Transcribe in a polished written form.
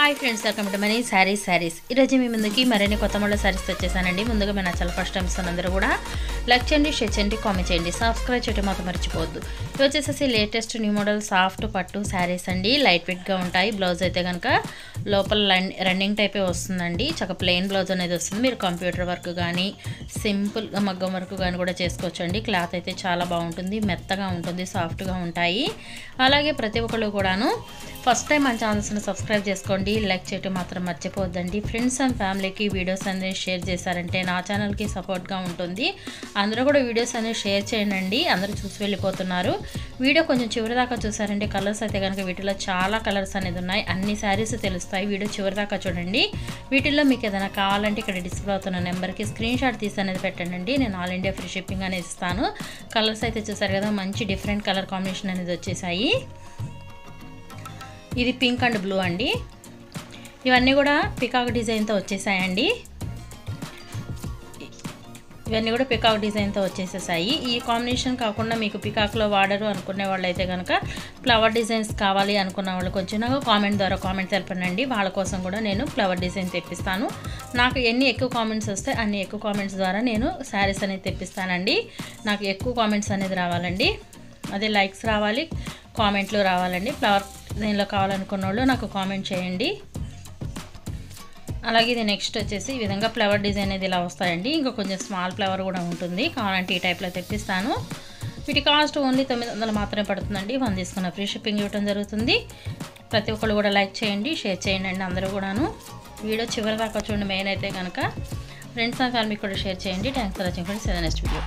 Hi friends, welcome to money saris. ఈరోజు మీ ముందుకి మరిన్ని కొత్త మోడల్ శారీస్ వచ్చేసానండి. ముందుగా మన ఛానల్ ఫస్ట్ టైం అందరూ కూడా లైక్ చేయండి, షేర్ చేయండి, కామెంట్ చేయండి, సబ్స్క్రైబ్ చేయడం మాత్రం మర్చిపోవద్దు. ఇది వచ్చేసి లేటెస్ట్ న్యూ మోడల్ సాఫ్ట్ పట్టు శారీస్ అండి. లైట్ వెయిట్గా ఉంటాయి. బ్లౌజ్ అయితే కనుక లోపల రన్నింగ్ టైపే వస్తుందండి. చక్కగా ప్లెయిన్ బ్లౌజ్ అనేది వస్తుంది. మీరు కంప్యూటర్ వర్క్ కానీ సింపుల్ మగ్గం వర్క్ కానీ కూడా చేసుకోవచ్చండి. క్లాత్ అయితే చాలా బాగుంటుంది, మెత్తగా ఉంటుంది, సాఫ్ట్గా ఉంటాయి. అలాగే ప్రతి ఒక్కళ్ళు కూడాను ఫస్ట్ టైం మన ఛానల్స్ని సబ్స్క్రైబ్ చేసుకోండి, లైక్ చేయడం మాత్రం మర్చిపోవద్దండి. ఫ్రెండ్స్ అండ్ ఫ్యామిలీకి వీడియోస్ అనేది షేర్ చేశారంటే నా ఛానల్కి సపోర్ట్గా ఉంటుంది. అందరూ కూడా వీడియోస్ అనేది షేర్ చేయండి. అందరూ చూసి వెళ్ళిపోతున్నారు. వీడియో కొంచెం చివరి దాకా చూసారంటే కలర్స్ అయితే కనుక వీటిలో చాలా కలర్స్ అనేది ఉన్నాయి. అన్ని శారీస్ తెలుస్తాయి. వీడియో చివరి దాకా చూడండి. వీటిల్లో మీకు ఏదైనా కావాలంటే ఇక్కడ డిస్ప్లే అవుతున్న నెంబర్కి స్క్రీన్ షాట్ తీసి అనేది పెట్టండి. నేను ఆల్ ఇండియా ఫ్రీ షిప్పింగ్ అనేది ఇస్తాను. కలర్స్ అయితే చూసారు కదా, మంచి డిఫరెంట్ కలర్ కాంబినేషన్ అనేది వచ్చేసాయి. ఇది పింక్ అండ్ బ్లూ అండి. ఇవన్నీ కూడా పికాక్ డిజైన్తో వచ్చేసాయండి. ఇవన్నీ కూడా పికాక్ డిజైన్తో వచ్చేసేసాయి. ఈ కాంబినేషన్ కాకుండా మీకు పికాక్లో వాడరు అనుకునే వాళ్ళు అయితే కనుక ఫ్లవర్ డిజైన్స్ కావాలి అనుకున్న వాళ్ళు కొంచెం నాకు కామెంట్ ద్వారా కామెంట్ తెలపండి. వాళ్ళ కోసం కూడా నేను ఫ్లవర్ డిజైన్ తెప్పిస్తాను. నాకు ఎన్ని ఎక్కువ కామెంట్స్ వస్తే అన్ని ఎక్కువ కామెంట్స్ ద్వారా నేను శారీస్ అనేది తెప్పిస్తానండి. నాకు ఎక్కువ కామెంట్స్ అనేది రావాలండి. అదే లైక్స్ రావాలి, కామెంట్లు రావాలండి. ఫ్లవర్ డిజైన్లో కావాలనుకున్న వాళ్ళు నాకు కామెంట్ చేయండి. అలాగే ఇది నెక్స్ట్ వచ్చేసి ఈ విధంగా ఫ్లవర్ డిజైన్ అనేది ఇలా వస్తాయండి. ఇంకా కొంచెం స్మాల్ ఫ్లవర్ కూడా ఉంటుంది. కావాలంటే ఈ టైప్లో తెప్పిస్తాను. వీటి కాస్ట్ ఓన్లీ 900 మాత్రమే పడుతుందండి. 1 తీసుకున్న ఫ్రీ షిప్పింగ్ ఇవ్వడం జరుగుతుంది. ప్రతి ఒక్కళ్ళు కూడా లైక్ చేయండి, షేర్ చేయండి అండి. అందరూ కూడాను వీడియో చివరి దాకా చూడండి. మెయిన్ అయితే కనుక ఫ్రెండ్స్ అండ్ ఫ్యామిలీ కూడా షేర్ చేయండి. Thanks for watching friends. Next video.